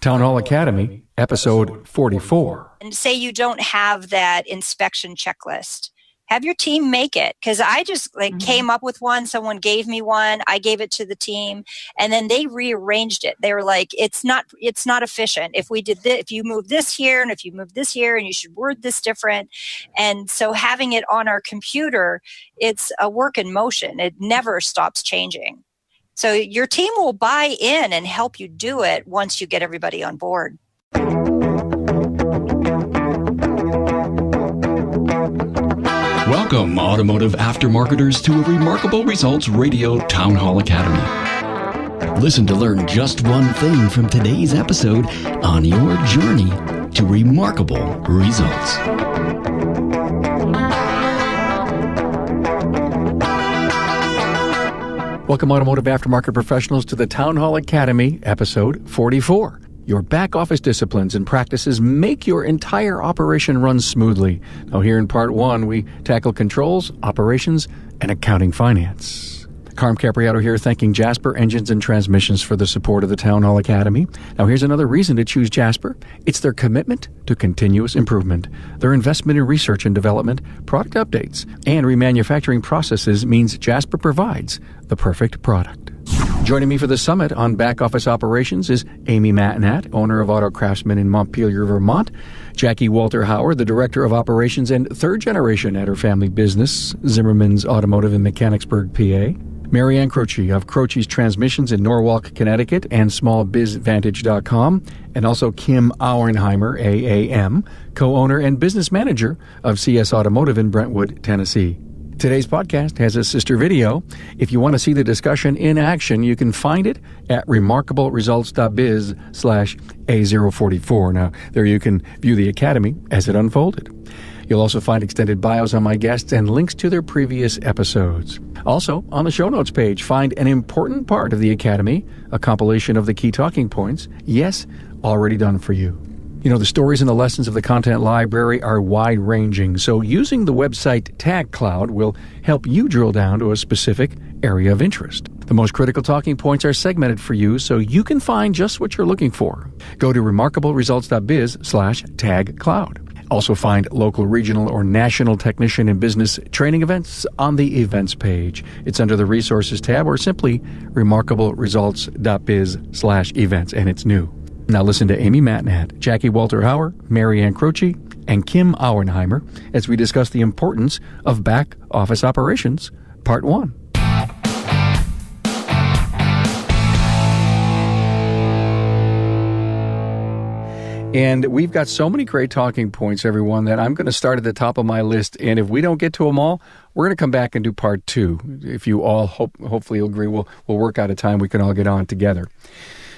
Town Hall Academy, episode 44. And say you don't have that inspection checklist. Have your team make it. Because I just came up with one. Someone gave me one. I gave it to the team, and then they rearranged it. They were like, "It's not efficient. If we did this, if you move this here, and if you move this here, and you should word this different." And so having it on our computer, it's a work in motion. It never stops changing. So your team will buy in and help you do it once you get everybody on board. Welcome, automotive aftermarketers, to a Remarkable Results Radio Town Hall Academy. Listen to learn just one thing from today's episode on your journey to remarkable results. Welcome, automotive aftermarket professionals, to the Town Hall Academy, episode 44. Your back office disciplines and practices make your entire operation run smoothly. Now, here in part one, we tackle controls, operations, and accounting finance. Carm Capriato here, thanking Jasper Engines and Transmissions for the support of the Town Hall Academy. Now, here's another reason to choose Jasper. It's their commitment to continuous improvement. Their investment in research and development, product updates, and remanufacturing processes means Jasper provides the perfect product. Joining me for the summit on back office operations is Amy Mattinat, owner of Auto Craftsman in Montpelier, Vermont. Jacquie Walter Hower, the director of operations and third generation at her family business, Zimmerman's Automotive in Mechanicsburg, PA. Maryann Croce of Croce's Transmissions in Norwalk, Connecticut, and smallbizvantage.com. And also Kim Auernheimer, AAM, co-owner and business manager of CS Automotive in Brentwood, Tennessee. Today's podcast has a sister video. If you want to see the discussion in action, you can find it at remarkableresults.biz/A044. Now, there you can view the Academy as it unfolded. You'll also find extended bios on my guests and links to their previous episodes. Also, on the show notes page, find an important part of the Academy, a compilation of the key talking points, yes, already done for you. You know, the stories and the lessons of the content library are wide-ranging, so using the website Tag Cloud will help you drill down to a specific area of interest. The most critical talking points are segmented for you so you can find just what you're looking for. Go to remarkableresults.biz/tagcloud. Also find local, regional, or national technician and business training events on the events page. It's under the resources tab or simply remarkableresults.biz/events, and it's new. Now listen to Amy Mattinat, Jacquie Walter Hower, Maryann Croce, and Kim Auernheimer as we discuss the importance of back office operations, part one. And we've got so many great talking points, everyone, that I'm going to start at the top of my list. And if we don't get to them all, we're going to come back and do part two. If you all hopefully agree, we'll work out a time we can all get on together.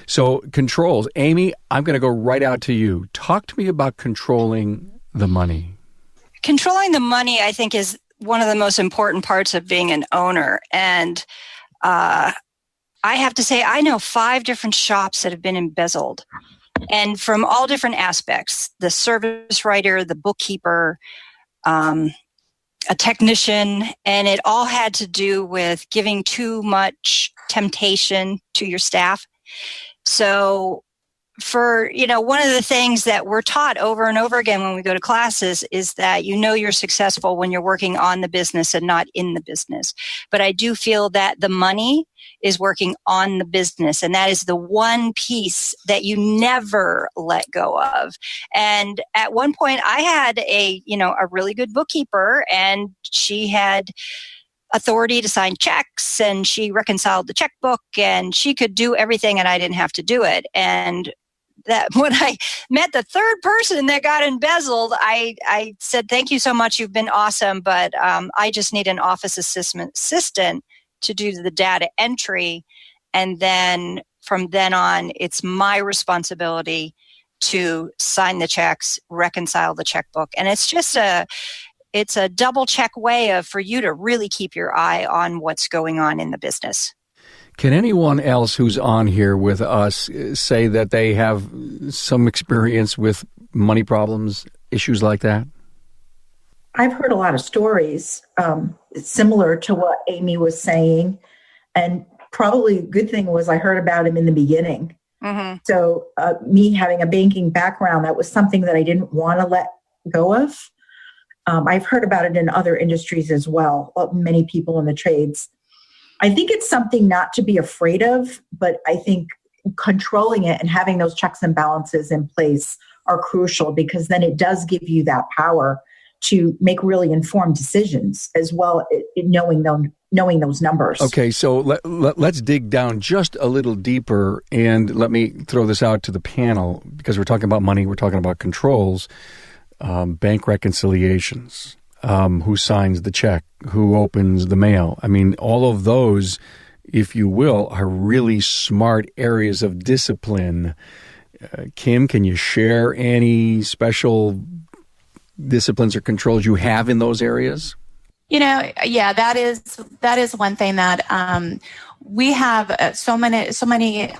So controls. Amy, I'm going to go right out to you. Talk to me about controlling the money. Controlling the money, I think, is one of the most important parts of being an owner. And I have to say, I know 5 different shops that have been embezzled. And from all different aspects, the service writer, the bookkeeper, a technician, and it all had to do with giving too much temptation to your staff. So one of the things that we're taught over and over again when we go to classes is that you're successful when you're working on the business and not in the business. But I do feel that the money is working on the business, and that is the one piece that you never let go of. And at one point I had a really good bookkeeper, and she had authority to sign checks, and she reconciled the checkbook, and she could do everything, and I didn't have to do it. And that when I met the third person that got embezzled, I said, "Thank you so much. You've been awesome, but I just need an office assistant to do the data entry. And then from then on, it's my responsibility to sign the checks, reconcile the checkbook." And it's just it's a double check way for you to really keep your eye on what's going on in the business. Can anyone else who's on here with us say that they have some experience with money problems, issues like that? I've heard a lot of stories similar to what Amy was saying. And probably a good thing was I heard about him in the beginning. Mm-hmm. So me having a banking background, that was something that I didn't want to let go of. I've heard about it in other industries as well, many people in the trades. I think it's something not to be afraid of, but I think controlling it and having those checks and balances in place are crucial, because then it does give you that power to make really informed decisions as well, knowing those numbers. Okay, so let's dig down just a little deeper, and let me throw this out to the panel, because we're talking about money, we're talking about controls, bank reconciliations, who signs the check, who opens the mail. I mean, all of those, if you will, are really smart areas of discipline. Kim, can you share any special disciplines or controls you have in those areas? Yeah, that is one thing that we have so many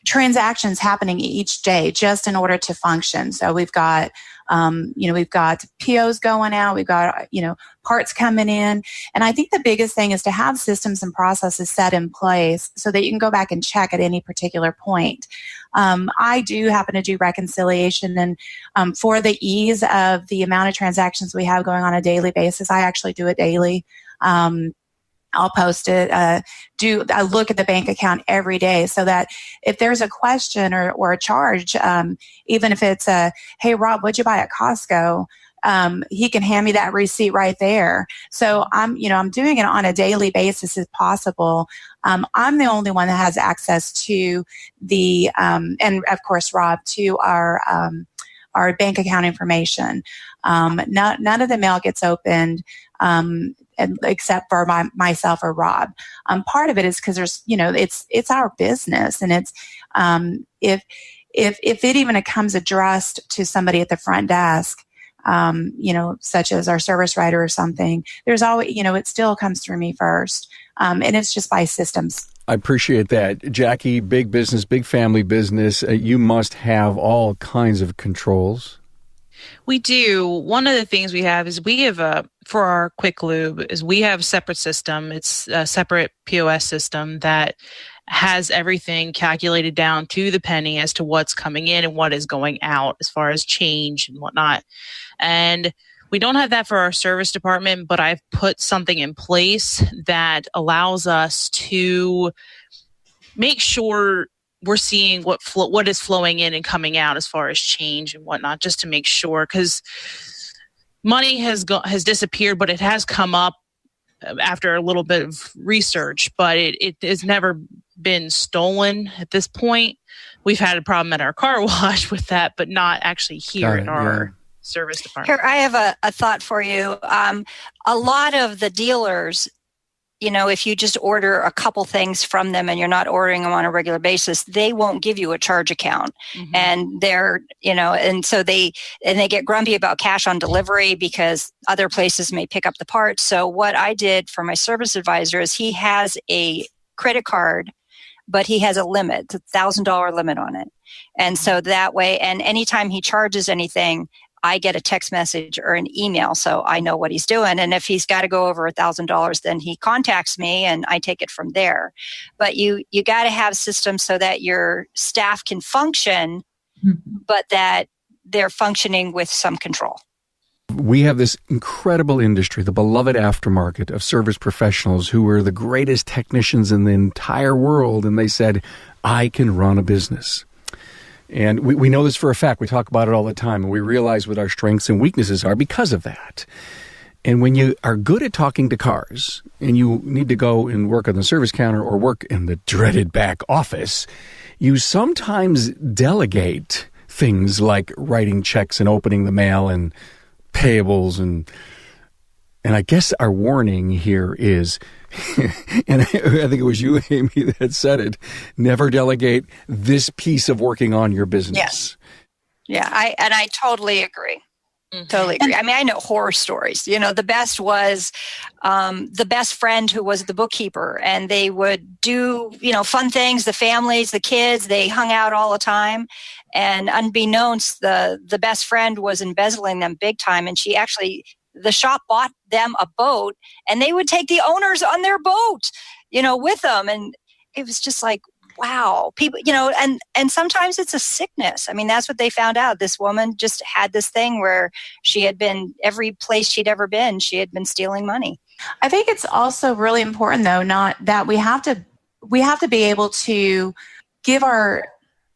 transactions happening each day just in order to function. So we've got POs going out, we've got, parts coming in. And I think the biggest thing is to have systems and processes set in place so that you can go back and check at any particular point. I do happen to do reconciliation, and for the ease of the amount of transactions we have going on a daily basis, I actually do it daily. I'll post it, I look at the bank account every day, so that if there's a question or a charge, even if it's hey, Rob, what'd you buy at Costco? He can hand me that receipt right there. So I'm doing it on a daily basis if possible. I'm the only one that has access to the, and of course, Rob, to our bank account information. None of the mail gets opened, except for myself or Rob. Part of it is because there's, it's our business, and it's, if it even comes addressed to somebody at the front desk, such as our service writer or something, there's always, it still comes through me first. And it's just by systems. I appreciate that. Jacquie, big business, big family business. You must have all kinds of controls. We do. One of the things we have is for our Quick Lube, is we have a separate system. It's a separate POS system that has everything calculated down to the penny as to what's coming in and what is going out as far as change and whatnot. And we don't have that for our service department, but I've put something in place that allows us to make sure we're seeing what is flowing in and coming out as far as change and whatnot, just to make sure, because money has disappeared, but it has come up after a little bit of research, but it has never been stolen at this point. We've had a problem at our car wash with that, but not actually here in our service department. Here, I have a thought for you. A lot of the dealers, if you just order a couple things from them and you're not ordering them on a regular basis, they won't give you a charge account. Mm-hmm. And they're, and so they get grumpy about cash on delivery because other places may pick up the parts. So what I did for my service advisor is he has a credit card, but he has a limit, $1,000 limit on it. And so that way, and anytime he charges anything, I get a text message or an email, so I know what he's doing. And if he's got to go over $1,000, then he contacts me and I take it from there. But you got to have systems so that your staff can function, but that they're functioning with some control. We have this incredible industry, the beloved aftermarket of service professionals who were the greatest technicians in the entire world. And they said, I can run a business. And we know this for a fact. We talk about it all the time, and we realize what our strengths and weaknesses are because of that. And when you are good at talking to cars and you need to go and work on the service counter or work in the dreaded back office, you sometimes delegate things like writing checks and opening the mail and payables. And I guess our warning here is, and I think it was you, Amy, that said it, never delegate this piece of working on your business. Yes. Yeah, I totally agree. Mm-hmm. Totally agree. I mean, I know horror stories. The best was the best friend who was the bookkeeper, and they would do, fun things, the families, the kids, they hung out all the time. And unbeknownst, the best friend was embezzling them big time, and the shop bought them a boat, and they would take the owners on their boat, with them. And it was just like, wow, people, and sometimes it's a sickness. I mean, that's what they found out. This woman just had this thing where she had been, every place she'd ever been, she had been stealing money. I think it's also really important, though, not that we have to be able to give our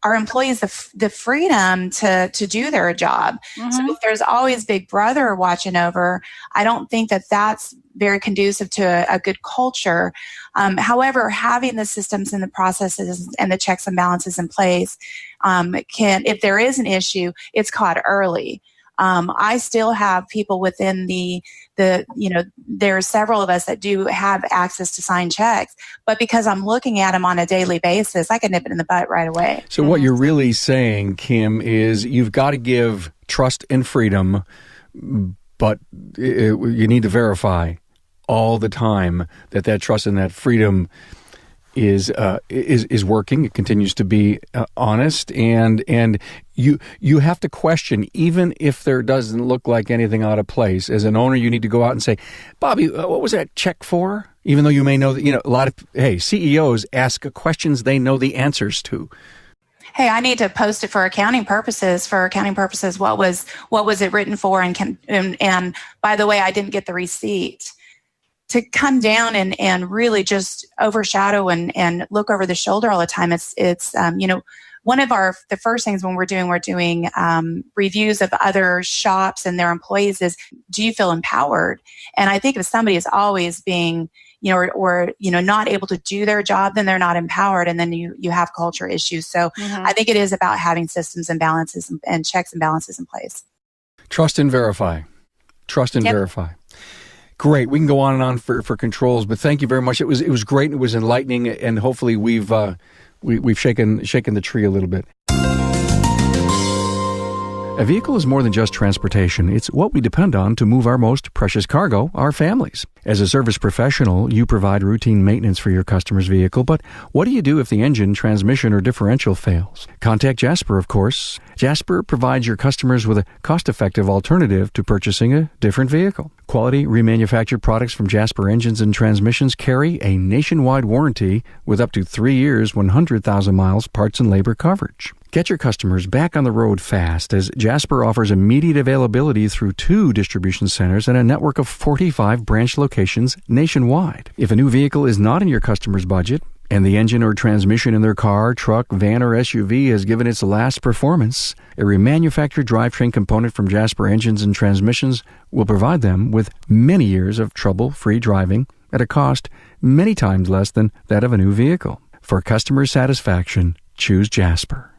employees the freedom to do their job. Mm-hmm. So if there's always Big Brother watching over, I don't think that that's very conducive to a good culture. However, having the systems and the processes and the checks and balances in place can, if there is an issue, it's caught early. I still have people within there are several of us that do have access to sign checks, but because I'm looking at them on a daily basis, I can nip it in the butt right away. So what you're really saying, Kim, is you've got to give trust and freedom, but you need to verify all the time that trust and that freedom is working. It continues to be honest, and you have to question, even if there doesn't look like anything out of place. As an owner, you need to go out and say, Bobby, what was that check for? Even though you may know that, a lot of CEOs ask questions they know the answers to. Hey, I need to post it for accounting purposes. What was it written for? And by the way, I didn't get the receipt. To come down and really just overshadow and look over the shoulder all the time. It's one of the first things when we're doing reviews of other shops and their employees is, do you feel empowered? And I think if somebody is always being, or not able to do their job, then they're not empowered, and then you have culture issues. So I think it is about having systems and balances and checks and balances in place. Trust and verify. Verify. Great. We can go on and on for controls, but thank you very much. It was great. It was enlightening, and hopefully we've shaken the tree a little bit. A vehicle is more than just transportation. It's what we depend on to move our most precious cargo, our families. As a service professional, you provide routine maintenance for your customer's vehicle, but what do you do if the engine, transmission, or differential fails? Contact Jasper, of course. Jasper provides your customers with a cost-effective alternative to purchasing a different vehicle. Quality remanufactured products from Jasper Engines and Transmissions carry a nationwide warranty with up to 3 years, 100,000 miles parts and labor coverage. Get your customers back on the road fast, as Jasper offers immediate availability through 2 distribution centers and a network of 45 branch locations nationwide. If a new vehicle is not in your customer's budget, and the engine or transmission in their car, truck, van, or SUV has given its last performance, a remanufactured drivetrain component from Jasper Engines and Transmissions will provide them with many years of trouble-free driving at a cost many times less than that of a new vehicle. For customer satisfaction, choose Jasper.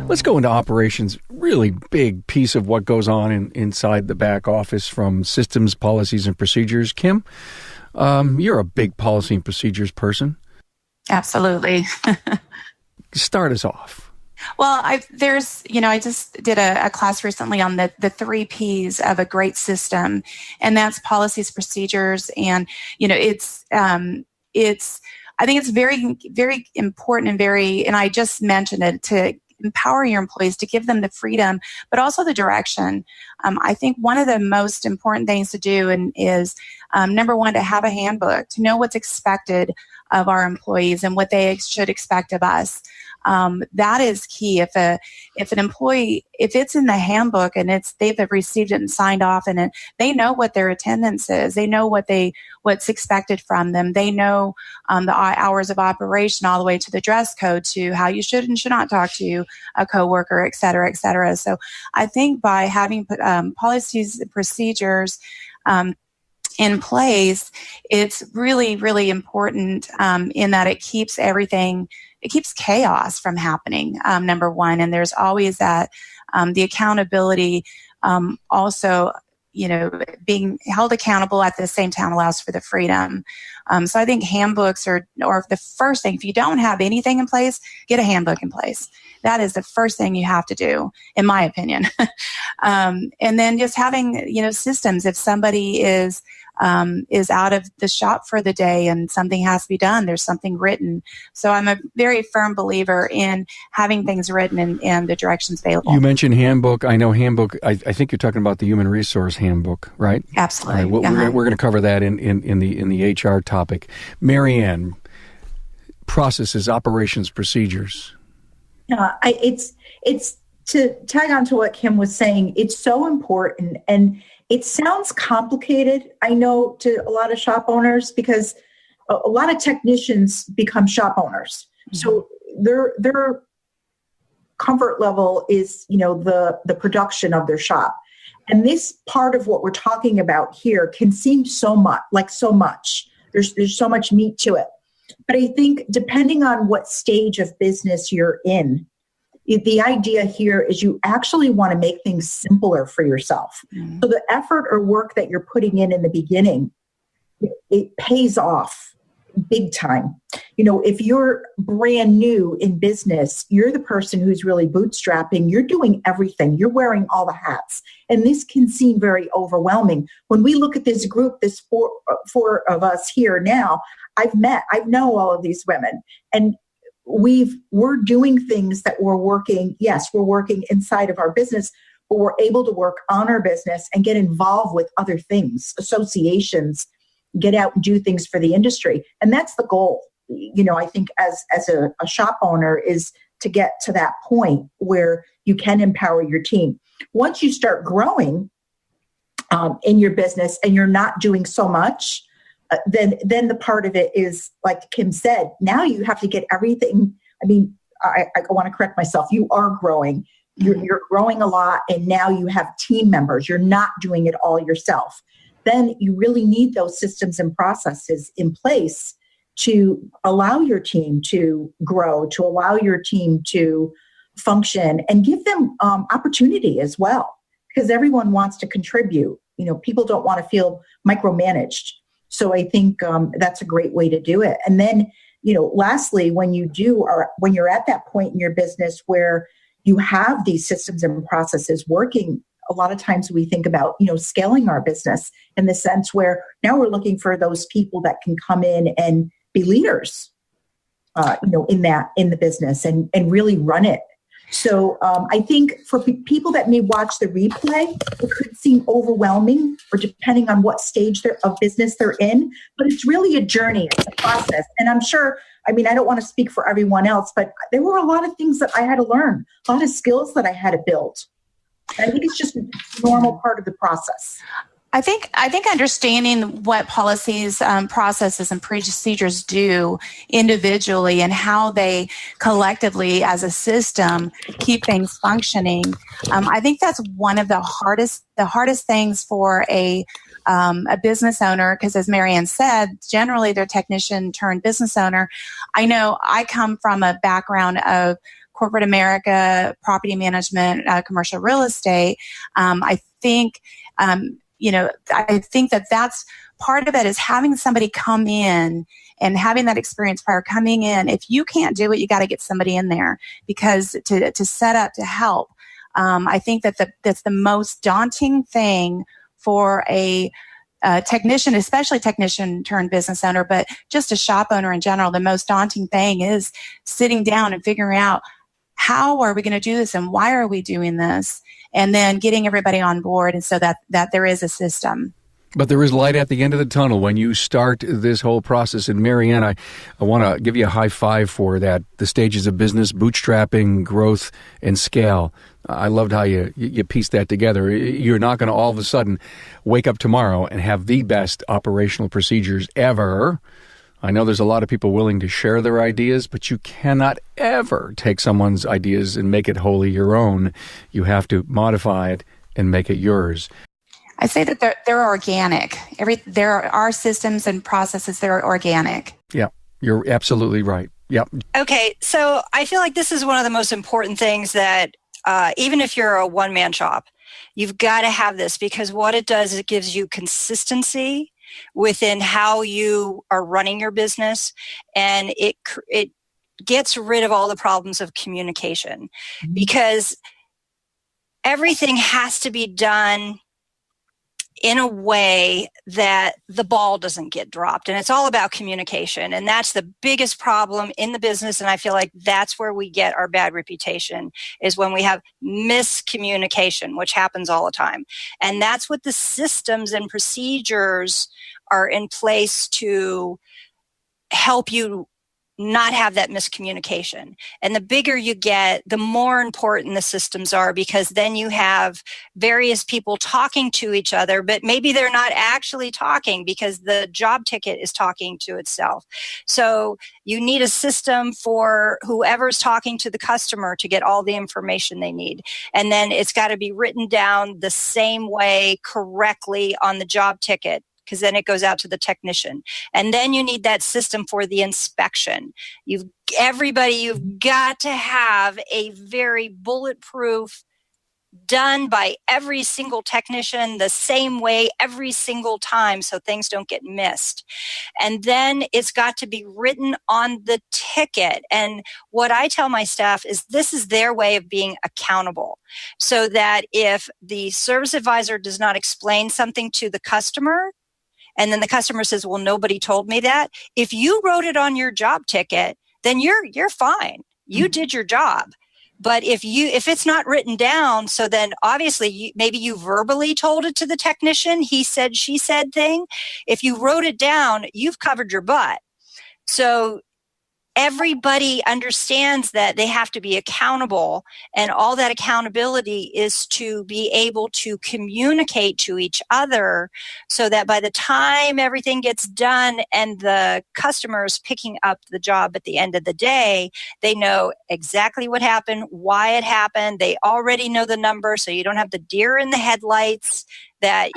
Let's go into operations. Really big piece of what goes on inside the back office, from systems, policies, and procedures. Kim, you're a big policy and procedures person. Absolutely. Start us off. Well, I just did a class recently on the 3 Ps of a great system, and that's policies, procedures, and I think it's very, very important and I just mentioned it, to empower your employees, to give them the freedom, but also the direction. I think one of the most important things to do is, number one, to have a handbook, to know what's expected of our employees and what they should expect of us. That is key. If an employee, if it's in the handbook and they've received it and signed off in it, they know what their attendance is. They know what's expected from them. They know the hours of operation, all the way to the dress code, to how you should and should not talk to a coworker, et cetera, et cetera. So I think by having policies and procedures in place, it's really, really important in that it keeps chaos from happening, number one. And there's always that, the accountability, also, being held accountable at the same time allows for the freedom. So I think handbooks or the first thing, if you don't have anything in place, get a handbook in place. That is the first thing you have to do, in my opinion. And then just having, systems. If somebody is is out of the shop for the day and something has to be done. There's something written. So I'm a very firm believer in having things written and the directions available. You mentioned handbook. I know handbook. I think you're talking about the human resource handbook, right? Absolutely. All right, we're going to cover that in the HR topic. Maryann, processes, operations, procedures. It's to tag on to what Kim was saying. It's so important, and it sounds complicated, I know, to a lot of shop owners, because a lot of technicians become shop owners. Mm-hmm. So their comfort level is, the production of their shop. And this part of what we're talking about here can seem so much. There's so much meat to it. But I think depending on what stage of business you're in, the idea here is you actually want to make things simpler for yourself. Mm-hmm. So the effort or work that you're putting in the beginning, it pays off big time. If you're brand new in business, you're the person who's really bootstrapping. You're doing everything. You're wearing all the hats. And this can seem very overwhelming. When we look at this group, this four of us here now, I know all of these women, and we're doing things that we're working. Yes, we're working inside of our business, but we're able to work on our business and get involved with other things, associations, get out and do things for the industry. And that's the goal. I think as a shop owner is to get to that point where you can empower your team. Once you start growing in your business and you're not doing so much, then the part of it is, like Kim said, now you have to get everything. I mean, I want to correct myself. You are growing. You're growing a lot, and now you have team members. You're not doing it all yourself. Then you really need those systems and processes in place to allow your team to grow, to allow your team to function, and give them opportunity as well, because everyone wants to contribute. People don't want to feel micromanaged. So I think that's a great way to do it. And then, lastly, when you're at that point in your business where you have these systems and processes working, a lot of times we think about, scaling our business in the sense where now we're looking for those people that can come in and be leaders, in the business and really run it. So I think for people that may watch the replay, it could seem overwhelming, or depending on what stage of business they're in, but it's really a journey, it's a process. And I'm sure, I don't want to speak for everyone else, but there were a lot of things that I had to learn, a lot of skills that I had to build. I think it's just a normal part of the process. I think understanding what policies, processes, and procedures do individually and how they collectively as a system keep things functioning, I think that's one of the hardest things for a business owner, because as Maryann said, generally they're technician turned business owner. I know I come from a background of corporate America, property management, commercial real estate. I think that that's part of it, is having somebody come in and having that experience prior coming in. If you can't do it, you got to get somebody in there, because to set up to help. I think that's the most daunting thing for a technician, especially technician turned business owner, but just a shop owner in general. The most daunting thing is sitting down and figuring out, how are we going to do this and why are we doing this? And then getting everybody on board, and so that there is a system. But there is light at the end of the tunnel when you start this whole process. And Maryann, I want to give you a high five for that. The stages of business, bootstrapping, growth, and scale. I loved how you pieced that together. You're not going to all of a sudden wake up tomorrow and have the best operational procedures ever. I know there's a lot of people willing to share their ideas, but you cannot ever take someone's ideas and make it wholly your own. You have to modify it and make it yours. I say that they're organic. There are systems and processes that are organic. Yeah, you're absolutely right. Yep. Okay, so I feel like this is one of the most important things that even if you're a one-man shop, you've got to have this, because what it does is it gives you consistency within how you are running your business, and it gets rid of all the problems of communication, because everything has to be done in a way that the ball doesn't get dropped. And it's all about communication. And that's the biggest problem in the business. And I feel like that's where we get our bad reputation, is when we have miscommunication, which happens all the time. And that's what the systems and procedures are in place to help you not have that miscommunication. And the bigger you get, the more important the systems are, because then you have various people talking to each other, but maybe they're not actually talking because the job ticket is talking to itself. So you need a system for whoever's talking to the customer to get all the information they need. And then it's got to be written down the same way correctly on the job ticket, because then it goes out to the technician. And then you need that system for the inspection. You've got to have a very bulletproof, done by every single technician the same way every single time, so things don't get missed. And then it's got to be written on the ticket. And what I tell my staff is this is their way of being accountable, so that if the service advisor does not explain something to the customer, and then the customer says, well, nobody told me that, if you wrote it on your job ticket, then you're fine. You did your job. But if it's not written down, so then obviously maybe you verbally told it to the technician, he said, she said thing. If you wrote it down, you've covered your butt. So everybody understands that they have to be accountable, and all that accountability is to be able to communicate to each other, so that by the time everything gets done and the customer is picking up the job at the end of the day, they know exactly what happened, why it happened. They already know the number, so you don't have the deer in the headlights that,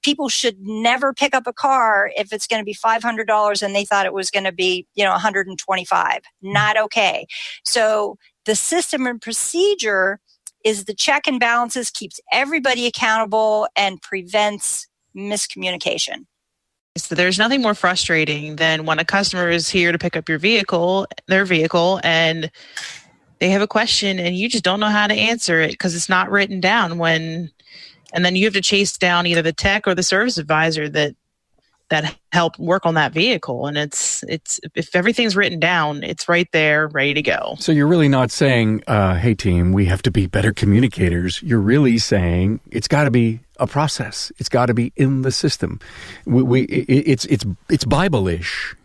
people should never pick up a car if it's going to be $500 and they thought it was going to be, $125. Not okay. So the system and procedure is the check and balances, keeps everybody accountable, and prevents miscommunication. So there's nothing more frustrating than when a customer is here to pick up their vehicle, and they have a question and you just don't know how to answer it because it's not written down. And then you have to chase down either the tech or the service advisor that helped work on that vehicle. And it's if everything's written down, it's right there, ready to go. So you're really not saying, hey team, we have to be better communicators. You're really saying it's got to be a process. It's got to be in the system. It's Bible-ish.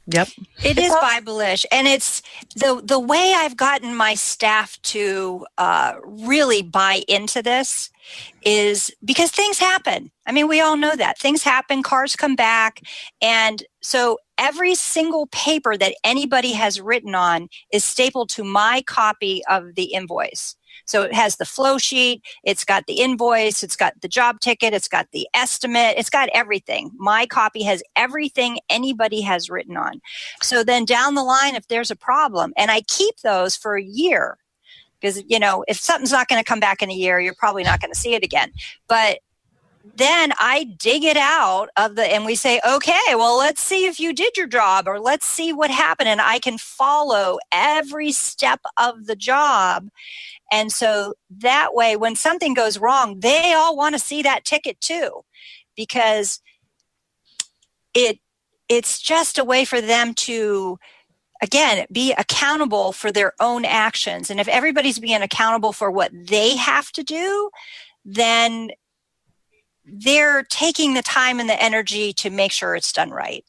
Yep. It is Bible-ish. And it's the way I've gotten my staff to really buy into this is because things happen. I mean, we all know that. Things happen, cars come back. And so every single paper that anybody has written on is stapled to my copy of the invoice. So it has the flow sheet, it's got the invoice, it's got the job ticket, it's got the estimate, it's got everything. My copy has everything anybody has written on. So then down the line, if there's a problem, and I keep those for a year, because, if something's not going to come back in a year, you're probably not going to see it again. But then I dig it out and we say, okay, well, let's see if you did your job, or let's see what happened. And I can follow every step of the job. And so that way, when something goes wrong, they all want to see that ticket too, because it's just a way for them to, again, be accountable for their own actions. And if everybody's being accountable for what they have to do, then they're taking the time and the energy to make sure it's done right.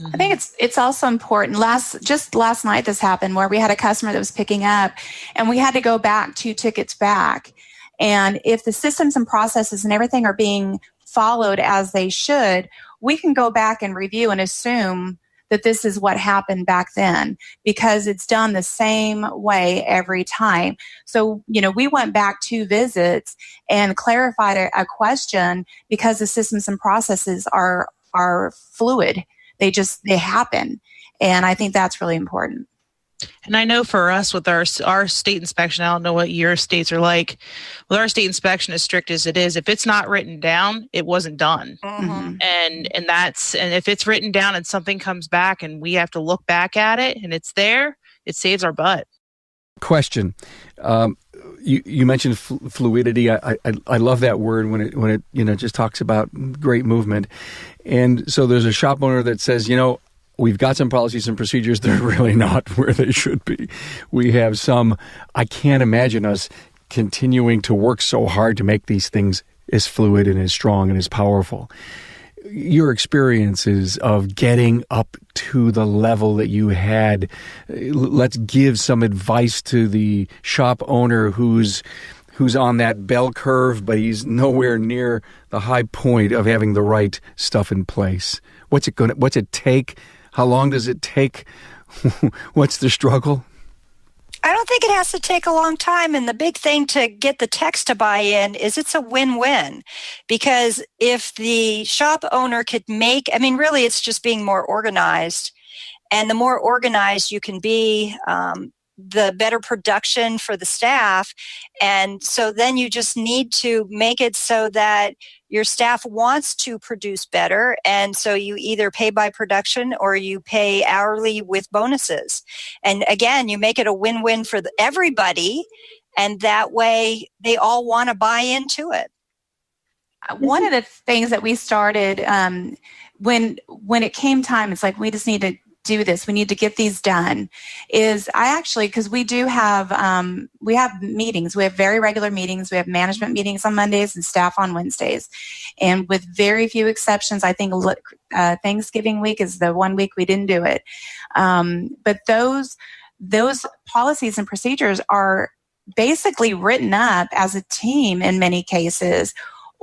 I think it's also important. Just last night this happened where we had a customer that was picking up and we had to go back 2 tickets back. And if the systems and processes and everything are being followed as they should, we can go back and review and assume that this is what happened back then because it's done the same way every time. So, we went back 2 visits and clarified a question because the systems and processes are fluid. They happen. And I think that's really important. And I know for us with our state inspection, I don't know what your states are like. With our state inspection, as strict as it is, if it's not written down, it wasn't done. Mm-hmm. And if it's written down and something comes back and we have to look back at it and it's there, it saves our butt. Question. you mentioned fluidity. I love that word when it just talks about great movement. And so there's a shop owner that says, we've got some policies and procedures. They're really not where they should be. We have some. I can't imagine us continuing to work so hard to make these things as fluid and as strong and as powerful. Your experiences of getting up to the level that you had, let's give some advice to the shop owner who's on that bell curve, but he's nowhere near the high point of having the right stuff in place. What's it take? How long does it take? What's the struggle? I don't think it has to take a long time. And the big thing to get the techs to buy in is it's a win-win. Because if the shop owner could really it's just being more organized. And the more organized you can be, the better production for the staff. And so then you just need to make it so that your staff wants to produce better. And so you either pay by production or you pay hourly with bonuses. And again, you make it a win-win for everybody. And that way they all want to buy into it. One of the things that we started when it came time, it's like, we just need to do this. We need to get these done. Because we do have, we have meetings. We have very regular meetings. We have management meetings on Mondays and staff on Wednesdays. And with very few exceptions, I think Thanksgiving week is the one week we didn't do it. But those policies and procedures are basically written up as a team in many cases,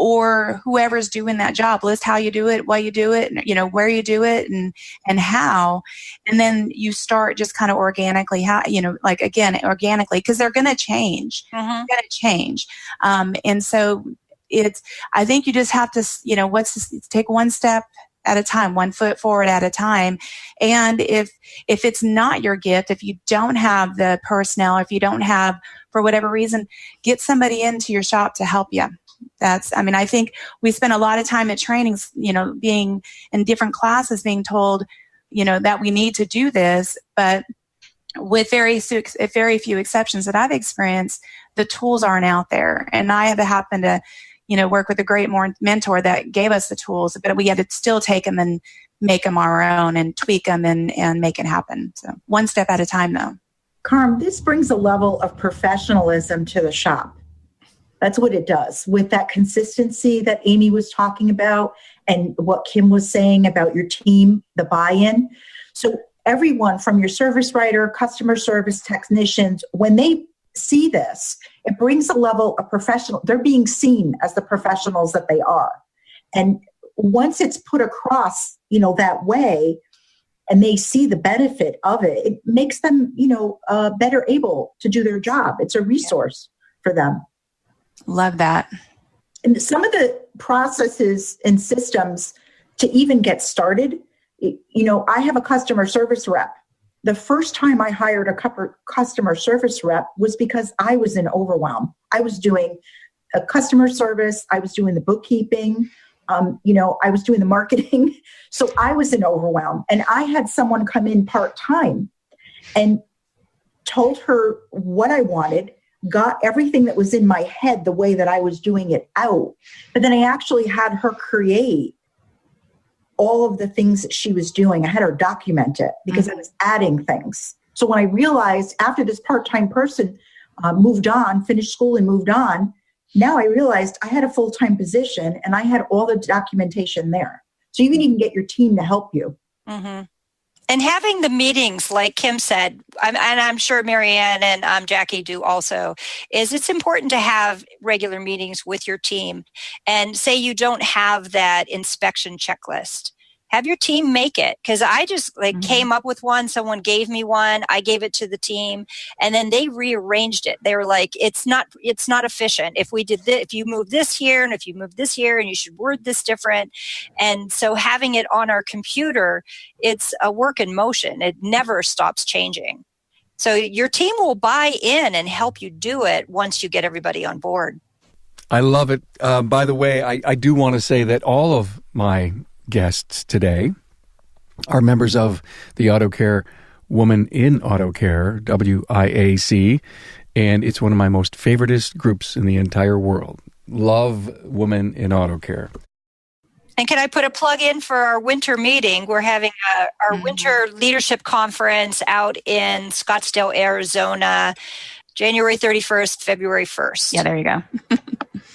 or whoever's doing that job. List how you do it, why you do it, where you do it, and how. And then you start just kind of organically, organically, because they're going to change. Mm-hmm. They're going to change. And so I think you just have to, take one step at a time, 1 foot forward at a time. And if it's not your gift, if you don't have the personnel, if you don't have, for whatever reason, get somebody into your shop to help you. I think we spend a lot of time at trainings, being in different classes, being told, that we need to do this, but with very few exceptions that I've experienced, the tools aren't out there. And I have happened to, work with a great mentor that gave us the tools, but we had to still take them and make them our own and tweak them and make it happen. So one step at a time, though. Carm, this brings a level of professionalism to the shop. That's what it does. With that consistency that Amy was talking about and what Kim was saying about your team, the buy-in. So everyone from your service writer, customer service technicians, when they see this, it brings a level of professional. They're being seen as the professionals that they are. And once it's put across, that way, and they see the benefit of it, it makes them, better able to do their job. It's a resource for them. Love that. And some of the processes and systems to even get started, I have a customer service rep. The first time I hired a customer service rep was because I was in overwhelm. I was doing a customer service. I was doing the bookkeeping. I was doing the marketing. So I was in overwhelm. And I had someone come in part-time and told her what I wanted, got everything that was in my head the way that I was doing it out. But then I actually had her create all of the things that she was doing. I had her document it because I was adding things. So when I realized after this part-time person moved on, finished school and moved on, now I realized I had a full-time position and I had all the documentation there. So you can even get your team to help you. Mm-hmm. And having the meetings, like Kim said, and I'm sure Maryann and Jacquie do also, is it's important to have regular meetings with your team. And say you don't have that inspection checklist. Have your team make it. Because I just came up with one. Someone gave me one. I gave it to the team. And then they rearranged it. They were like, it's not efficient. If we did this, if you move this here and if you move this here and you should word this different. And so having it on our computer, it's a work in motion. It never stops changing. So your team will buy in and help you do it once you get everybody on board. I love it. By the way, I do want to say that all of my guests today are members of the Auto Care Woman in Auto Care, WIAC, and it's one of my most favoritist groups in the entire world. Love Women in Auto Care. And can I put a plug in for our winter meeting? We're having our winter leadership conference out in Scottsdale, Arizona, January 31st, February 1st. Yeah, there you go.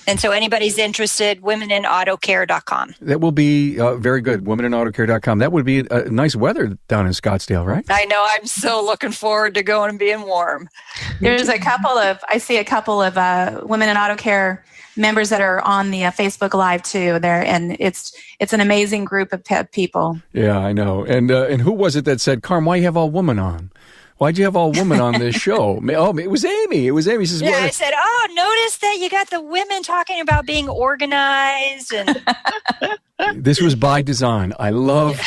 And so anybody's interested, womeninautocare.com. That will be very good, womeninautocare.com. That would be nice weather down in Scottsdale, right? I know. I'm so looking forward to going and being warm. There's I see a couple of Women in Auto Care members that are on the Facebook Live too there, and it's an amazing group of people. Yeah, I know. And who was it that said, Carm, why you have all women on? Why'd you have all women on this show? Oh, it was Amy. It was Amy. Says, yeah, I said, notice that you got the women talking about being organized. And this was by design. I love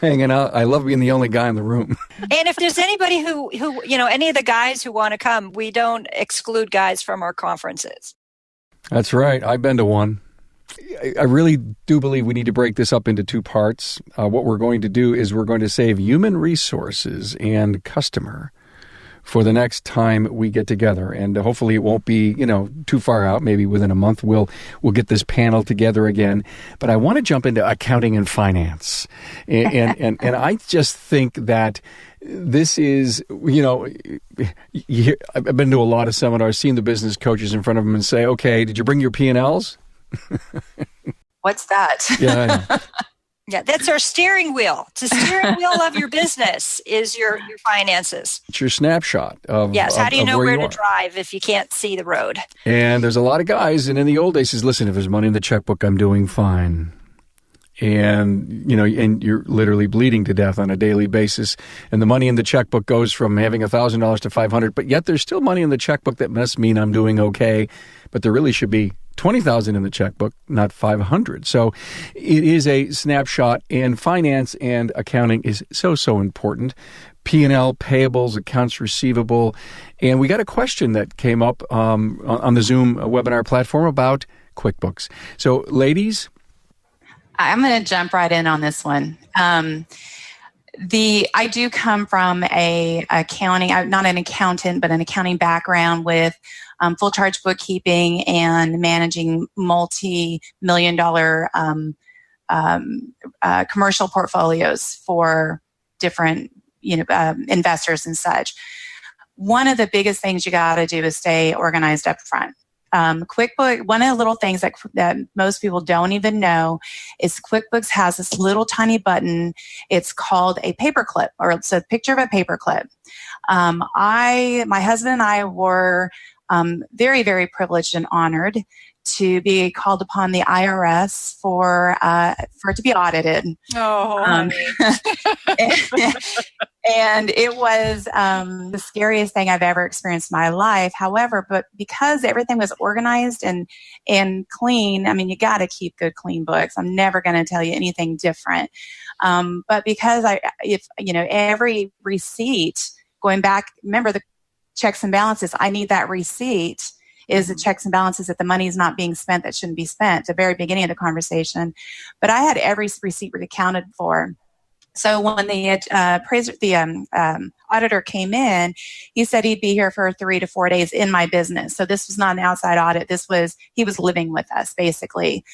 hanging out. I love being the only guy in the room. And if there's anybody who any of the guys who want to come, we don't exclude guys from our conferences. That's right. I've been to one. I really do believe we need to break this up into two parts. What we're going to do is we're going to save human resources and customer for the next time we get together. And hopefully it won't be, too far out. Maybe within a month we'll get this panel together again. But I want to jump into accounting and finance. And I just think that this is, I've been to a lot of seminars, seen the business coaches in front of them and say, okay, did you bring your P&Ls? What's that? Yeah, I know. Yeah, that's our steering wheel. It's the steering wheel of your business is your finances. It's your snapshot of yes. How do you know where to are. drive if you can't see the road? And there's a lot of guys, and in the old days, says, listen, if there's money in the checkbook, I'm doing fine. And, and you're literally bleeding to death on a daily basis. And the money in the checkbook goes from having $1,000 to $500, but yet there's still money in the checkbook that must mean I'm doing okay. But there really should be $20,000 in the checkbook, not $500. So it is a snapshot, and finance and accounting is so important. P&L, payables, accounts receivable. And we got a question that came up on the Zoom webinar platform about QuickBooks. So ladies, I'm going to jump right in on this one. I do come from a accounting, I'm not an accountant, but an accounting background with full charge bookkeeping and managing multi-million-dollar commercial portfolios for different investors and such. One of the biggest things you got to do is stay organized up front. QuickBooks, one of the little things that most people don't even know is QuickBooks has this little tiny button. It's called a paperclip, or it's a picture of a paperclip. My husband and I were very, very privileged and honored to be called upon the IRS for it to be audited. Oh, and it was the scariest thing I've ever experienced in my life. However, but because everything was organized and clean, I mean, you got to keep good, clean books. I'm never going to tell you anything different. But because every receipt going back, remember the checks and balances, I need that receipt. Is the checks and balances that the money is not being spent that shouldn't be spent at the very beginning of the conversation. But I had every receipt accounted for. So when the auditor came in, he said he'd be here for 3 to 4 days in my business. So this was not an outside audit. He was living with us, basically.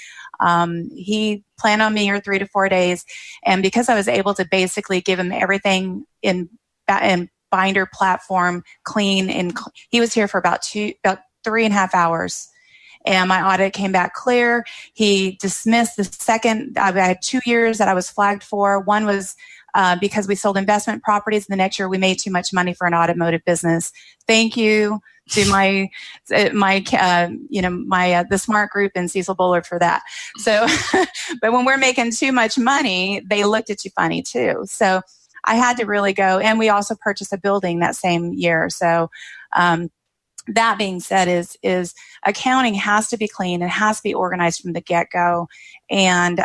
He planned on being here 3 to 4 days. And because I was able to basically give him everything in binder platform, clean, and he was here for about 3.5 hours. And my audit came back clear. He dismissed the second. I had 2 years that I was flagged for. One was because we sold investment properties. The next year we made too much money for an automotive business. Thank you to the Smart Group and Cecil Bullard for that. So, but when we're making too much money, they looked at you funny too. So I had to really go. And we also purchased a building that same year. So, that being said, is accounting has to be clean and has to be organized from the get-go. And,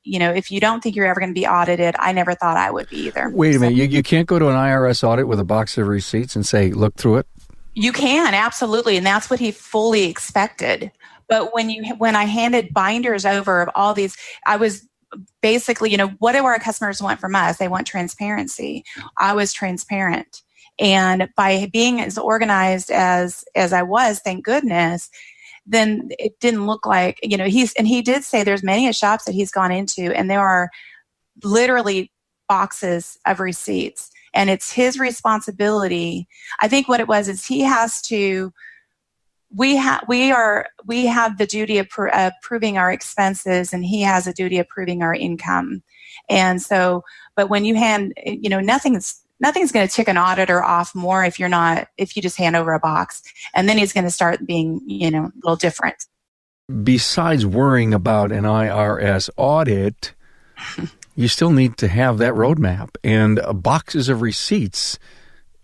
if you don't think you're ever going to be audited, I never thought I would be either. Wait a minute. You can't go to an IRS audit with a box of receipts and say, look through it? You can, absolutely. And that's what he fully expected. But when I handed binders over of all these, I was basically, what do our customers want from us? They want transparency. I was transparent. And by being as organized as I was, thank goodness, then it didn't look like, he did say there's many shops that he's gone into, and there are literally boxes of receipts, and it's his responsibility. I think what it was is he has to, we have the duty of proving our expenses, and he has a duty of proving our income. And so, but when you hand, nothing's going to tick an auditor off more if you just hand over a box, and then he's going to start being, a little different. Besides worrying about an IRS audit, you still need to have that roadmap, and boxes of receipts,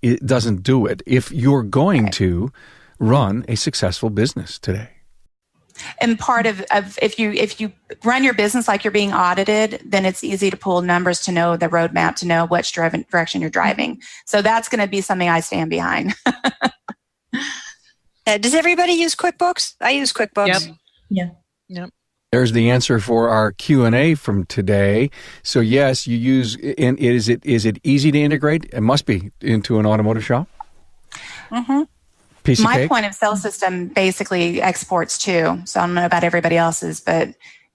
it doesn't do it if you're going to run a successful business today. And part of if you run your business like you're being audited, then it's easy to pull numbers to know the roadmap, to know which direction you're driving. So that's going to be something I stand behind. Does everybody use QuickBooks? I use QuickBooks. Yep. There's the answer for our Q&A from today. So yes, you use, and is it easy to integrate? It must be into an automotive shop. Mm-hmm. Piece of My cake? point of sale system basically exports too. So I don't know about everybody else's, but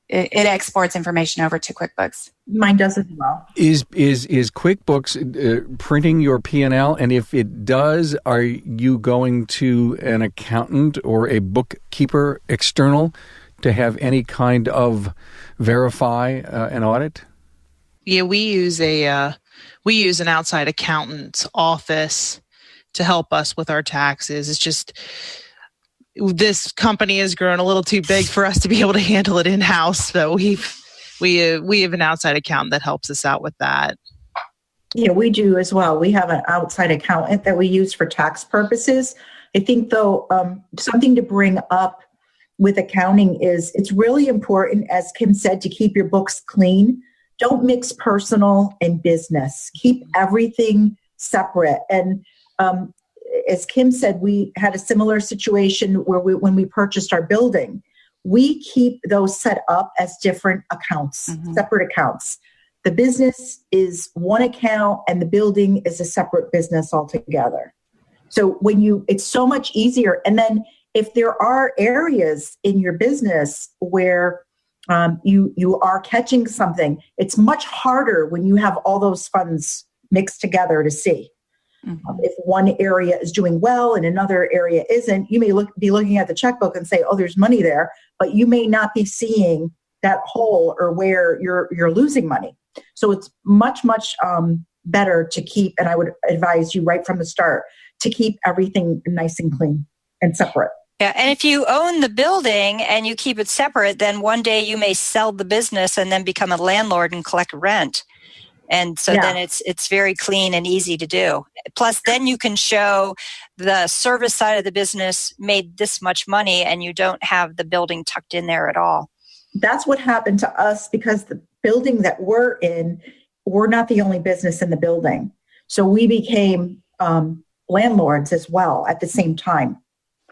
it exports information over to QuickBooks. Mine does as well. Is QuickBooks printing your P&L? And if it does, are you going to an accountant or a bookkeeper external to have any kind of verify an audit? Yeah, we use an outside accountant's office to help us with our taxes. It's just this company has grown a little too big for us to be able to handle it in-house. So we have an outside accountant that helps us out with that. Yeah, we do as well. We have an outside accountant that we use for tax purposes. I think, though, something to bring up with accounting is it's really important, as Kim said, to keep your books clean. Don't mix personal and business. Keep everything separate. And as Kim said, we had a similar situation where when we purchased our building, we keep those set up as different accounts, separate accounts. The business is one account and the building is a separate business altogether. So it's so much easier. And then if there are areas in your business where you are catching something, it's much harder when you have all those funds mixed together to see. If one area is doing well and another area isn't, you may be looking at the checkbook and say, oh, there's money there, but you may not be seeing that hole or where you're losing money. So it's much, much better to keep, and I would advise you right from the start, to keep everything nice and clean and separate. Yeah, and if you own the building and you keep it separate, then one day you may sell the business and then become a landlord and collect rent. And so then it's very clean and easy to do. Plus, then you can show the service side of the business made this much money and you don't have the building tucked in there at all. That's what happened to us because the building that we're in, we're not the only business in the building. So we became landlords as well at the same time.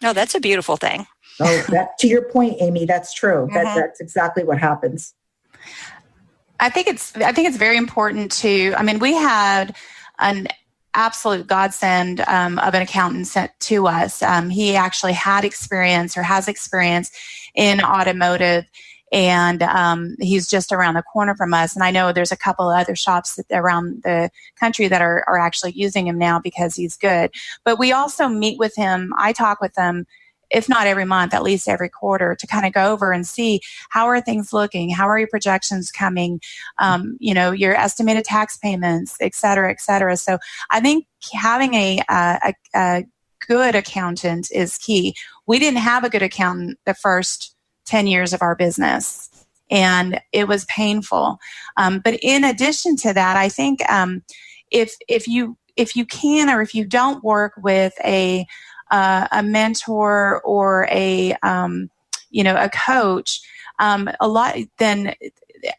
Oh, that's a beautiful thing. So to your point, Amy, that's true. That's exactly what happens. I think it's very important to, we had an absolute godsend of an accountant sent to us. He actually had experience or has experience in automotive, and he's just around the corner from us. And I know there's a couple of other shops around the country that are actually using him now because he's good. But we also meet with him. I talk with him, if not every month, at least every quarter, to kind of go over and see how are things looking, how are your projections coming, your estimated tax payments, et cetera, et cetera. So I think having a good accountant is key. We didn't have a good accountant the first 10 years of our business, and it was painful. But in addition to that, I think if you can, or if you don't work with a mentor or a coach, then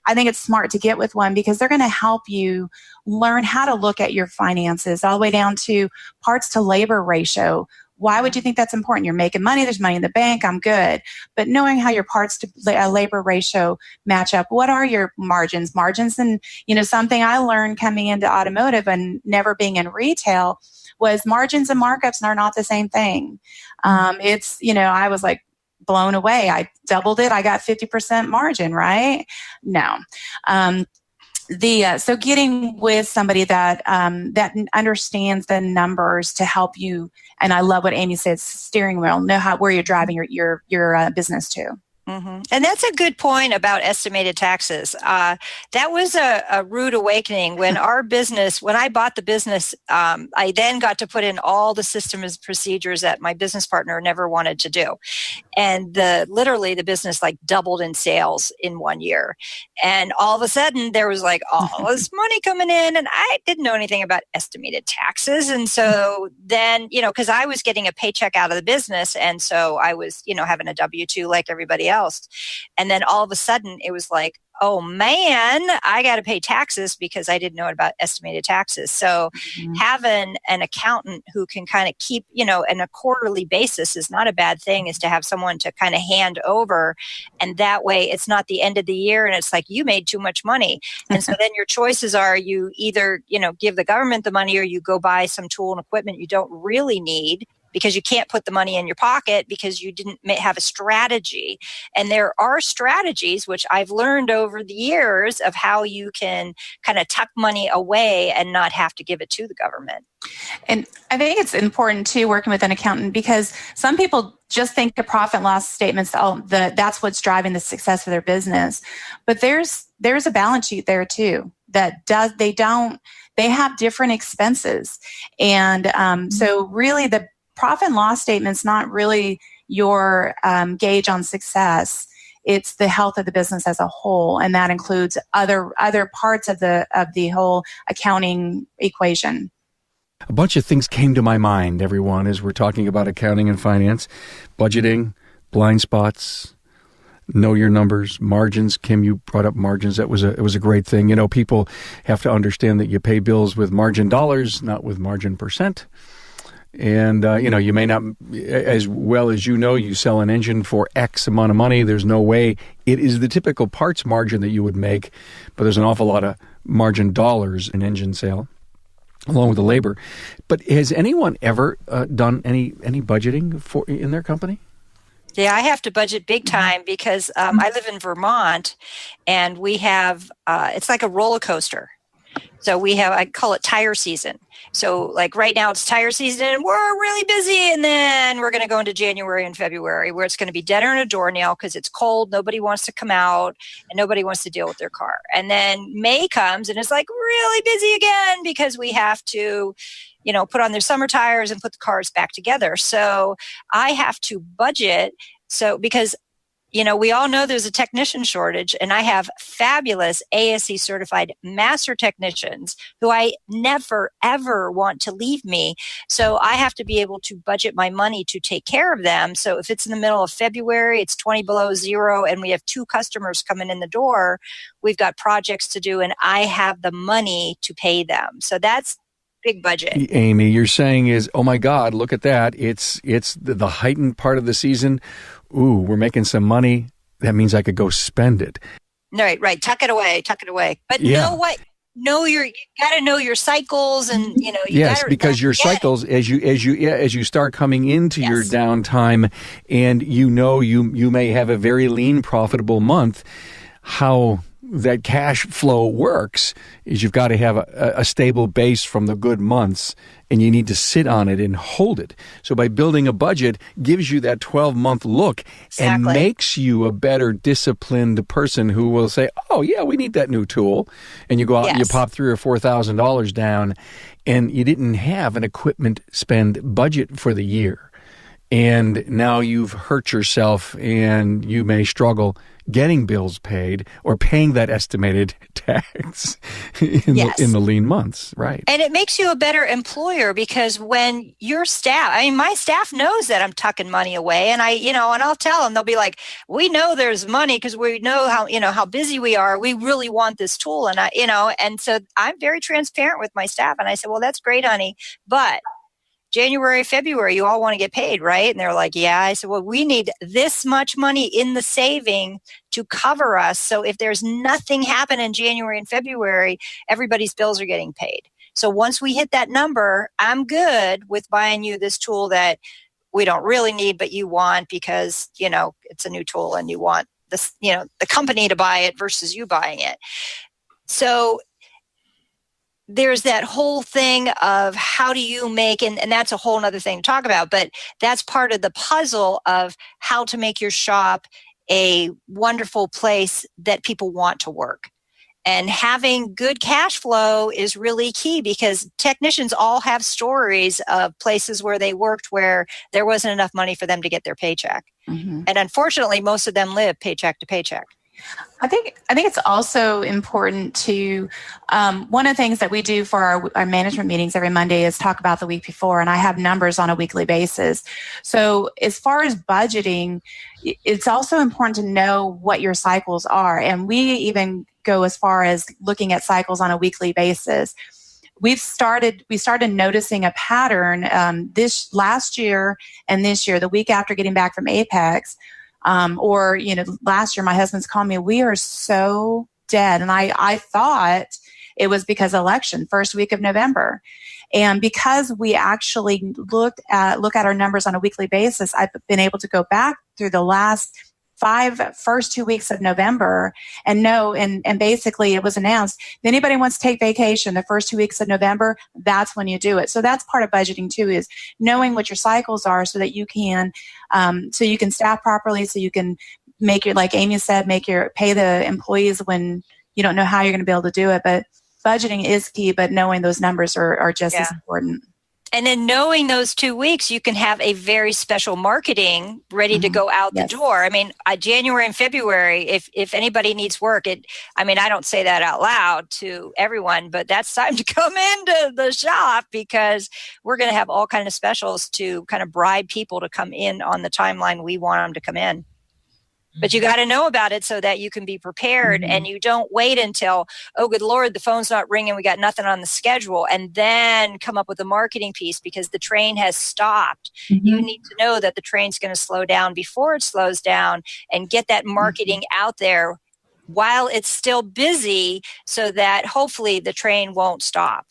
I think it's smart to get with one, because they're going to help you learn how to look at your finances all the way down to parts to labor ratio. Why would you think that's important? You're making money. There's money in the bank. I'm good. But knowing how your parts to labor ratio match up, what are your margins? And, something I learned coming into automotive and never being in retail was margins and markups are not the same thing. I was like blown away. I doubled it. I got 50% margin, right? No. So getting with somebody that understands the numbers to help you, and I love what Amy said, steering wheel, know where you're driving your business to. Mm-hmm. And that's a good point about estimated taxes. That was a rude awakening when when I bought the business, I then got to put in all the systems and procedures that my business partner never wanted to do. And literally the business like doubled in sales in 1 year. And all of a sudden there was like all this money coming in, and I didn't know anything about estimated taxes. And so then, because I was getting a paycheck out of the business. And so I was, having a W-2 like everybody else. And then all of a sudden it was like, oh man, I got to pay taxes because I didn't know about estimated taxes. So having an accountant who can kind of keep, on a quarterly basis is not a bad thing, is to have someone to kind of hand over. And that way it's not the end of the year and it's like, you made too much money. And so then your choices are you either, give the government the money or you go buy some tool and equipment you don't really need, because you can't put the money in your pocket because you didn't have a strategy. And there are strategies, which I've learned over the years, of how you can kind of tuck money away and not have to give it to the government. And I think it's important too, working with an accountant, because some people just think of profit and loss statements, that's what's driving the success of their business. But there's a balance sheet there too they have different expenses. And so really the profit and loss statement's not really your gauge on success. It's the health of the business as a whole, and that includes other parts of the whole accounting equation. A bunch of things came to my mind, everyone, as we're talking about accounting and finance, budgeting, blind spots, know your numbers, margins. Kim, you brought up margins. It was a great thing. People have to understand that you pay bills with margin dollars, not with margin percent. And, you may not, as well as you sell an engine for X amount of money. There's no way it is the typical parts margin that you would make, but there's an awful lot of margin dollars in engine sale, along with the labor. But has anyone ever done any budgeting in their company? Yeah, I have to budget big time because I live in Vermont, and we have, it's like a roller coaster. So I call it tire season. So like right now it's tire season and we're really busy. And then we're going to go into January and February where it's going to be deader than a doornail because it's cold. Nobody wants to come out and nobody wants to deal with their car. And then May comes and it's like really busy again because we have to, put on their summer tires and put the cars back together. So I have to budget. So because we all know there's a technician shortage, and I have fabulous ASE certified master technicians who I never, ever want to leave me. So I have to be able to budget my money to take care of them. So if it's in the middle of February, it's 20 below zero, and we have 2 customers coming in the door, we've got projects to do, and I have the money to pay them. So that's big budget. Amy, you're saying is, oh my God, look at that. It's the heightened part of the season. Ooh, we're making some money. That means I could go spend it. Right. Tuck it away. But you know what? You got to know your cycles, and because your cycles, as you start coming into your downtime, and you may have a very lean, profitable month. How that cash flow works is you've got to have a stable base from the good months, and you need to sit on it and hold it. So by building a budget gives you that 12-month look and makes you a better disciplined person who will say, oh yeah, we need that new tool. And you go out and you pop $3,000 or $4,000 down, and you didn't have an equipment spend budget for the year. And now you've hurt yourself, and you may struggle getting bills paid or paying that estimated tax in the lean months, right? And it makes you a better employer because when your staff, my staff knows that I'm tucking money away, and and I'll tell them, they'll be like, we know there's money because we know how busy we are. We really want this tool. And and so I'm very transparent with my staff. And I said, well, that's great, honey, but January, February, you all want to get paid, right? And they're like, yeah. I said, well, we need this much money in the saving to cover us. So if there's nothing happen in January and February, everybody's bills are getting paid. So once we hit that number, I'm good with buying you this tool that we don't really need, but you want because, it's a new tool and you want this, the company to buy it versus you buying it. So there's that whole thing of how do you make, and that's a whole other thing to talk about, but that's part of the puzzle of how to make your shop a wonderful place that people want to work. And having good cash flow is really key because technicians all have stories of places where they worked where there wasn't enough money for them to get their paycheck. Mm-hmm. And unfortunately, most of them live paycheck to paycheck. I think it's also important to, one of the things that we do for our management meetings every Monday is talk about the week before, and I have numbers on a weekly basis. So as far as budgeting, it's also important to know what your cycles are. And we even go as far as looking at cycles on a weekly basis. We started noticing a pattern this last year and this year, the week after getting back from Apex. Last year my husband's called me, we are so dead. And I thought it was because of election, first week of November. And because we actually look at our numbers on a weekly basis, I've been able to go back through the first 2 weeks of November and know, and basically it was announced, if anybody wants to take vacation the first 2 weeks of November, that's when you do it. So that's part of budgeting too, is knowing what your cycles are so that you can staff properly, so you can make your, like Amy said, pay the employees when you don't know how you're going to be able to do it. But budgeting is key, but knowing those numbers are just as important. And in knowing those 2 weeks, you can have a very special marketing ready to go out the door. I mean, January and February, if anybody needs work, I don't say that out loud to everyone, but that's time to come into the shop because we're going to have all kinds of specials to kind of bribe people to come in on the timeline we want them to come in. But you got to know about it so that you can be prepared and you don't wait until, oh, good Lord, the phone's not ringing. We got nothing on the schedule. And then come up with a marketing piece because the train has stopped. Mm-hmm. You need to know that the train's going to slow down before it slows down and get that marketing out there while it's still busy so that hopefully the train won't stop.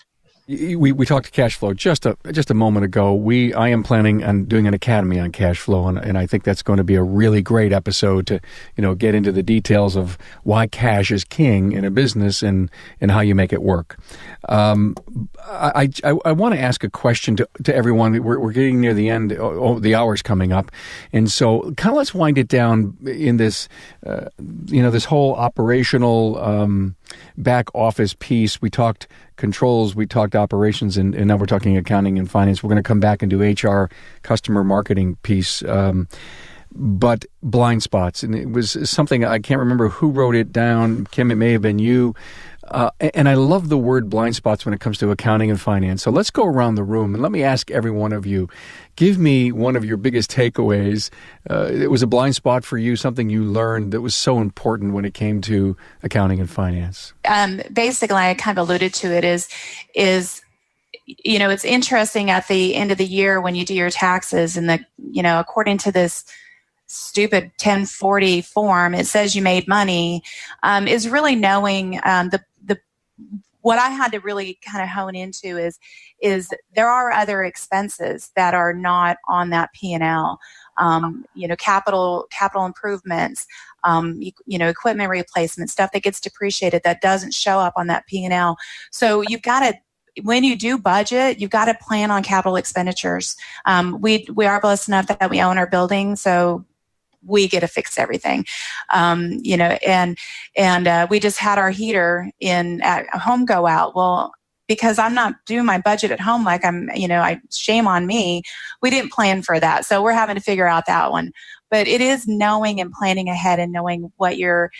We talked cash flow just a moment ago. I am planning on doing an academy on cash flow, and I think that's going to be a really great episode to get into the details of why cash is king in a business and how you make it work. I want to ask a question to everyone. We're getting near the end. The hour's coming up, and so kind of let's wind it down in this this whole operational back office piece. We talked controls, we talked operations, and now we're talking accounting and finance. We're going to come back and do HR, customer marketing piece. But blind spots, and it was something I can't remember who wrote it down. Kim, it may have been you. And I love the word blind spots when it comes to accounting and finance. So let's go around the room and let me ask every one of you, give me one of your biggest takeaways. It was a blind spot for you, something you learned that was so important when it came to accounting and finance. Basically, I kind of alluded to it is it's interesting at the end of the year when you do your taxes and according to this stupid 1040 form, it says you made money, is really knowing what I had to really kind of hone into is there are other expenses that are not on that P&L. Capital improvements, equipment replacement, stuff that gets depreciated that doesn't show up on that P&L. So you've got to, when you do budget, you've got to plan on capital expenditures. We are blessed enough that we own our building, so we get to fix everything. And we just had our heater at home go out. Well, because I'm not doing my budget at home like shame on me. We didn't plan for that. So we're having to figure out that one. But it is knowing and planning ahead and knowing what your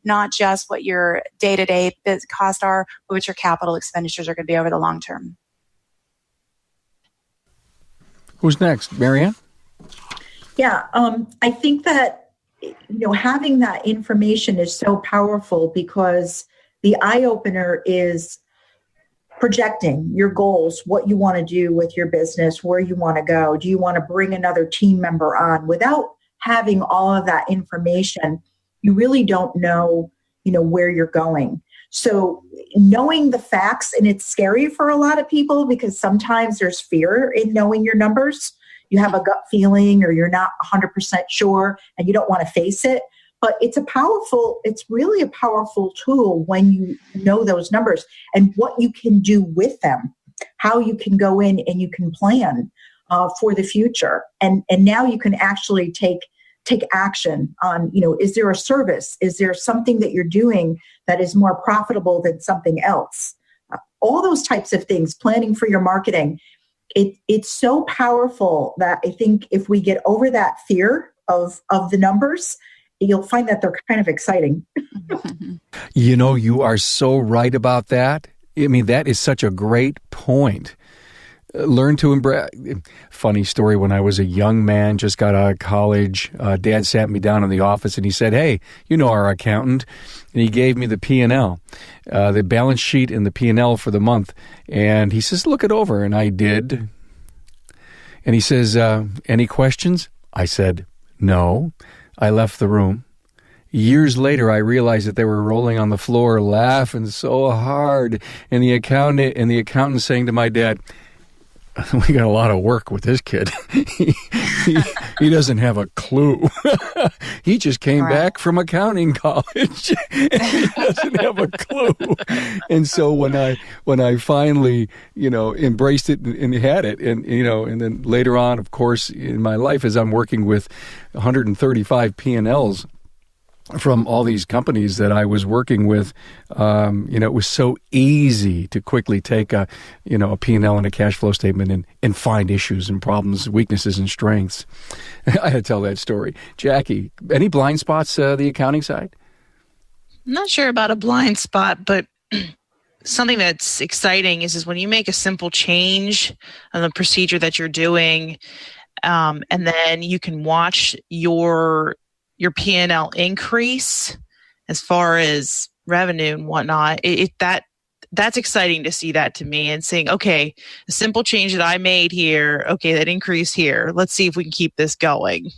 not just what your day-to-day costs are, but what your capital expenditures are going to be over the long term. Who's next? Maryann? Yeah, I think that, having that information is so powerful because the eye-opener is projecting your goals, what you want to do with your business, where you want to go. Do you want to bring another team member on? Without having all of that information, you really don't know, where you're going. So knowing the facts, and it's scary for a lot of people because sometimes there's fear in knowing your numbers. You have a gut feeling or you're not 100% sure and you don't want to face it. But it's really a powerful tool when you know those numbers and what you can do with them, how you can go in and you can plan for the future. And now you can actually take action on, is there a service? Is there something that you're doing that is more profitable than something else? All those types of things, planning for your marketing. It's so powerful that I think if we get over that fear of the numbers, you'll find that they're kind of exciting. You are so right about that. I mean, that is such a great point. Learn to embrace. Funny story, when I was a young man, just got out of college, Dad sat me down in the office and he said, "Hey, our accountant." And he gave me the P&L, the balance sheet and the P&L for the month. And he says, "Look it over." And I did. And he says, "Any questions?" I said, "No." I left the room. Years later, I realized that they were rolling on the floor, laughing so hard. And the accountant saying to my dad, "We got a lot of work with this kid. he doesn't have a clue. He just came back from accounting college. And he doesn't have a clue." And so when I finally, embraced it and had it, and then later on, of course, in my life, as I'm working with 135 P&Ls from all these companies that I was working with, it was so easy to quickly take a P&L and a cash flow statement and find issues and problems, weaknesses and strengths. I had to tell that story. Jackie, any blind spots, the accounting side? I'm not sure about a blind spot, but something that's exciting is when you make a simple change on the procedure that you're doing, and then you can watch your P&L increase as far as revenue and whatnot. That's exciting to see that to me, and saying, okay, a simple change that I made here, okay, that increased here. Let's see if we can keep this going.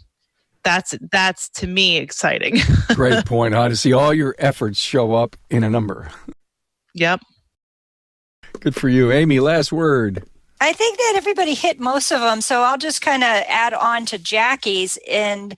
That's to me exciting. Great point, huh? To see all your efforts show up in a number. Yep. Good for you. Amy, last word. I think that everybody hit most of them, so I'll just kind of add on to Jackie's. And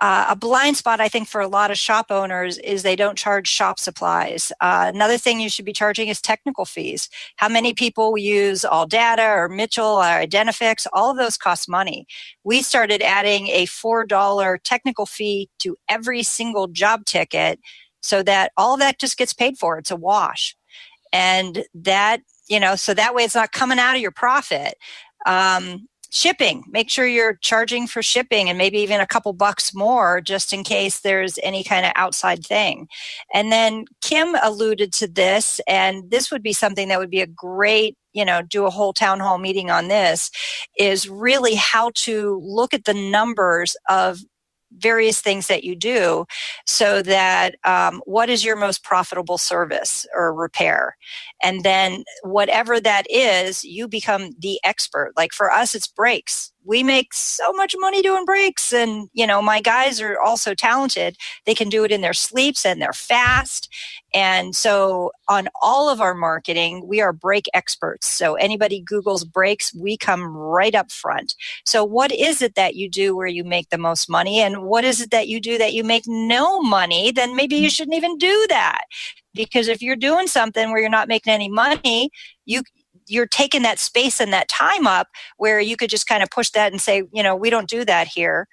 a blind spot, I think, for a lot of shop owners is they don't charge shop supplies. Another thing you should be charging is technical fees. How many people use AllData or Mitchell or Identifix? All of those cost money. We started adding a $4 technical fee to every single job ticket so that all of that just gets paid for. It's a wash. And that, so that way it's not coming out of your profit. Shipping, make sure you're charging for shipping and maybe even a couple bucks more just in case there's any kind of outside thing. And then Kim alluded to this, and this would be something that would be a great, do a whole town hall meeting on this, is really how to look at the numbers of various things that you do so that what is your most profitable service or repair? And then whatever that is, you become the expert. Like for us, it's brakes. We make so much money doing brakes, and my guys are also talented. They can do it in their sleeps and they're fast. And so on all of our marketing, we are brake experts. So anybody Googles brakes, we come right up front. So what is it that you do where you make the most money? And what is it that you do that you make no money? Then maybe you shouldn't even do that. Because if you're doing something where you're not making any money, you're taking that space and that time up where you could just kind of push that and say, we don't do that here.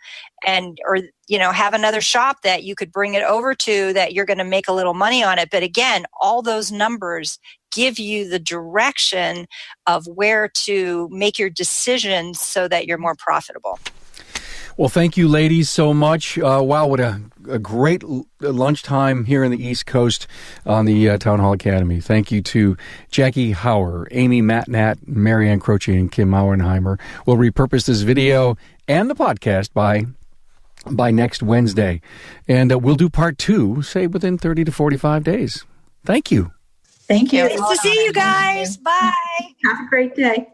Or have another shop that you could bring it over to that you're going to make a little money on it. But again, all those numbers give you the direction of where to make your decisions so that you're more profitable. Well, thank you, ladies, so much. Wow, what a great lunchtime here in the East Coast on the Town Hall Academy. Thank you to Jacquie Hower, Amy Mattinat, Maryann Croce, and Kim Auernheimer. We'll repurpose this video and the podcast by next Wednesday. And we'll do part 2, say, within 30 to 45 days. Thank you. Thank you. Nice to see you guys. Bye. Have a great day.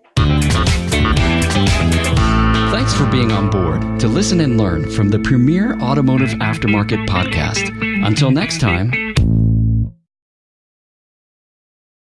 Thanks for being on board to listen and learn from the premier automotive aftermarket podcast. Until next time,